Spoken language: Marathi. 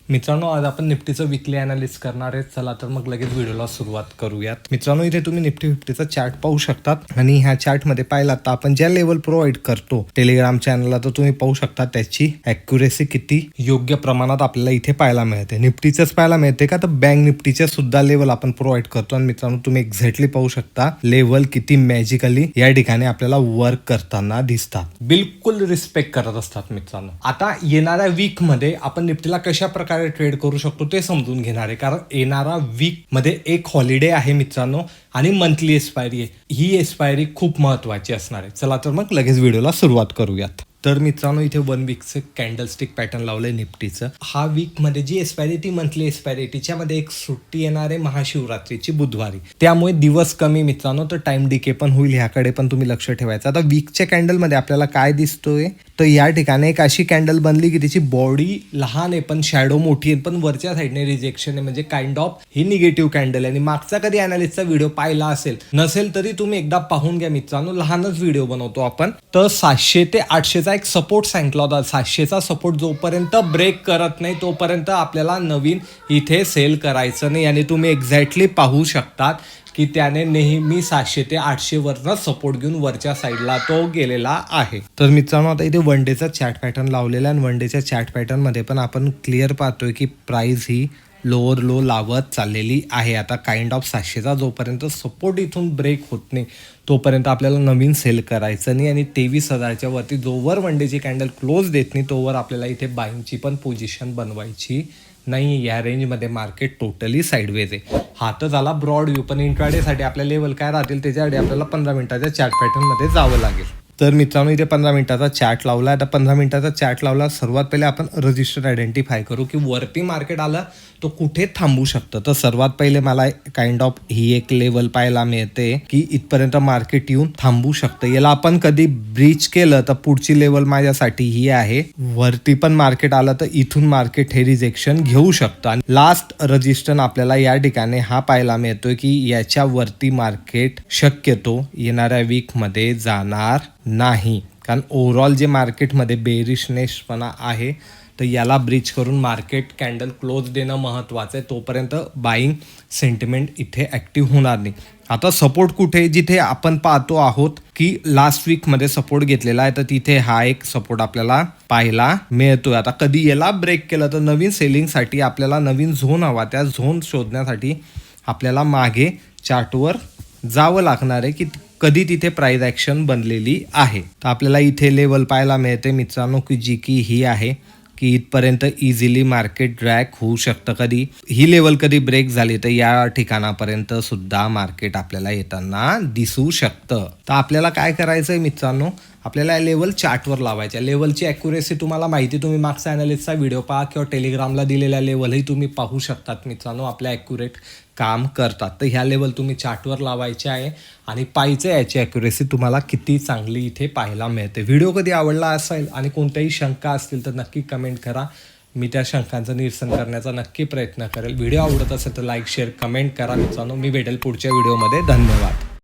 मित्रांनो, आज आपण निफ्टीचं विकली अनालिसिस करणार आहे. चला तर मग लगेच व्हिडिओला सुरुवात करूयात. मित्रांनो, इथे तुम्ही निफ्टी 50चा चार्ट पाहू शकतात आणि ह्या चार्टमध्ये पाहिलात तर आपण ज्या लेवल प्रोव्हाइड करतो टेलिग्राम चॅनलला, तर तुम्ही पाहू शकता त्याची ॲक्युरेसी किती योग्य प्रमाणात आपल्याला इथे पाहायला मिळते. निफ्टीचंच पाहायला मिळते का, तर बँक निफ्टीच्या सुद्धा लेवल आपण प्रोव्हाइड करतो. आणि मित्रांनो, तुम्ही एक्झॅक्टली पाहू शकता लेवल किती मॅजिकली या ठिकाणी आपल्याला वर्क करताना दिसतात. बिलकुल रिस्पेक्ट करत असतात. मित्रांनो, आता येणाऱ्या वीक मध्ये आपण निफ्टीला कशा प्रकारे ट्रेड करू शकतो ते समजून घेणार आहे. कारण येणारा वीक मध्ये एक हॉलिडे आहे मित्रांनो, आणि मंथली एक्सपायरी आहे. ही एक्सपायरी खूप महत्वाची असणार आहे. चला तर मग लगेच व्हिडिओला सुरुवात करूयात. तर मित्रांनो, इथे 1 वीकचं कॅन्डलस्टिक पॅटर्न लावलंय निफ्टीचं. हा वीकमध्ये जी एक्सपायरी ती मंथली एक्सपायरी, तिच्यामध्ये एक सुट्टी येणार आहे महाशिवरात्रीची बुधवारी. त्यामुळे दिवस कमी मित्रांनो, तर टाइम डिके पण होईल. ह्याकडे पण तुम्ही लक्ष ठेवायचं. आता वीकच्या कॅन्डलमध्ये आपल्याला काय दिसतोय, तर या ठिकाणी एक अशी कॅन्डल बनली की तिची बॉडी लहान आहे पण शॅडो मोठी आहे, पण वरच्या साईडने रिजेक्शन आहे, म्हणजे kind of he negative candle आहे. आणि मागचा कधी अनालिसिसचा व्हिडिओ पाहिला असेल नसेल तरी तुम्ही एकदा पाहून घ्या मित्रांनो. लहानच व्हिडिओ बनवतो आपण. तर 700 ते 800 एक सपोर्ट सांगितला होता. 700चा सपोर्ट जोपर्यंत ब्रेक करत नाही तोपर्यंत आपल्याला नवीन इथे सेल करायचं नाही. आणि तुम्ही एक्झॅक्टली पाहू शकतात की त्याने नेहमी 700 ते 800 वरनं सपोर्ट घेऊन वरच्या साईडला तो गेलेला आहे. तर मित्रांनो, आता इथे वन डेचा चार्ट पॅटर्न लावलेला आहे. आणि वन डेच्या चार्ट पॅटर्नमध्ये पण आपण क्लिअर पाहतोय की प्राइस ही लोअर लो लावत चाललेली आहे. आता काइंड ऑफ 700चा जोपर्यंत सपोर्ट इथून ब्रेक होत नाही तोपर्यंत आपल्याला नवीन सेल करायचं नाही. आणि 23,000च्या वरती जोवर वन डेची कॅन्डल क्लोज देत नाही तोवर आपल्याला इथे बाईंगची पण पोझिशन बनवायची नाही. या रेंजमध्ये मार्केट टोटली साईडवेज आहे. हा तर झाला ब्रॉड व्ह्यू. पण इंट्राडेसाठी आपल्या लेवल काय राहतील त्याच्यासाठी आपल्याला 15 मिनिटाच्या चार्ट पॅटर्नमध्ये जावं लागेल. तर मित्रांनो, इथे 15 मिनिटाचा चार्ट लावला. आता 15 मिनिटाचा चार्ट लावला. सर्वात पहिले आपण रजिस्टर आयडेंटिफाय करू की वरती मार्केट आलं तो कुठे थांबू शकतं. तर सर्वात पहिले मला काइंड ऑफ ही एक लेवल पाहायला मिळते की इथपर्यंत मार्केट येऊन थांबू शकतं. याला आपण कधी ब्रीच केलं तर पुढची लेवल माझ्यासाठी ही आहे. वरती पण मार्केट आलं तर इथून मार्केट हे रिजेक्शन घेऊ शकतं. आणि लास्ट रजिस्टर आपल्याला या ठिकाणी हा पाहायला मिळतोय की याच्यावरती मार्केट शक्यतो येणाऱ्या वीकमध्ये जाणार नाही. कारण ओव्हरऑल जे मार्केटमध्ये बेरिशनेसपणा आहे तर याला ब्रीच करून मार्केट कॅन्डल क्लोज देणं महत्त्वाचं आहे. तोपर्यंत बाईंग सेंटिमेंट इथे ॲक्टिव्ह होणार नाही. आता सपोर्ट कुठे, जिथे आपण पाहतो आहोत की लास्ट वीकमध्ये सपोर्ट घेतलेला आहे, तर तिथे हा एक सपोर्ट आपल्याला पाहायला मिळतोय. आता कधी याला ब्रेक केलं तर नवीन सेलिंगसाठी आपल्याला नवीन झोन हवा. त्या झोन शोधण्यासाठी आपल्याला मागे चार्टवर जावं लागणार आहे की कधी तिथे प्राइस ॲक्शन बनलेली आहे. तर आपल्याला इथे लेवल पाहायला मिळते मित्रांनो की जी की ही आहे की इथपर्यंत इझिली मार्केट ड्रॅग होऊ शकतं. कधी ही लेवल कधी ब्रेक झाली तर या ठिकाणापर्यंत सुद्धा मार्केट आपल्याला येताना दिसू शकतं. तर आपल्याला काय करायचं आहे मित्रांनो, आपल्याला लेवल चार्टवर लावायच्या. लेवलची ॲक्युरेसी तुम्हाला माहिती, तुम्ही मागचा ॲनालिसिसचा व्हिडिओ पहा किंवा टेलिग्रामला दिलेल्या लेवलही तुम्ही पाहू शकतात मित्रांनो. आपल्या ॲक्युरेट काम करतात. तर ह्या लेवल तुम्ही चार्टवर लावायचे आहे आणि पाहायचं याची ॲक्युरेसी तुम्हाला किती चांगली इथे पाहायला मिळते. व्हिडिओ कधी आवडला असेल आणि कोणत्याही शंका असतील तर नक्की कमेंट करा. मी त्या शंकांचं निरसन करण्याचा नक्की प्रयत्न करेल. व्हिडिओ आवडत असेल तर लाईक, शेअर, कमेंट करा मित्रांनो. मी भेटेल पुढच्या व्हिडिओमध्ये. धन्यवाद.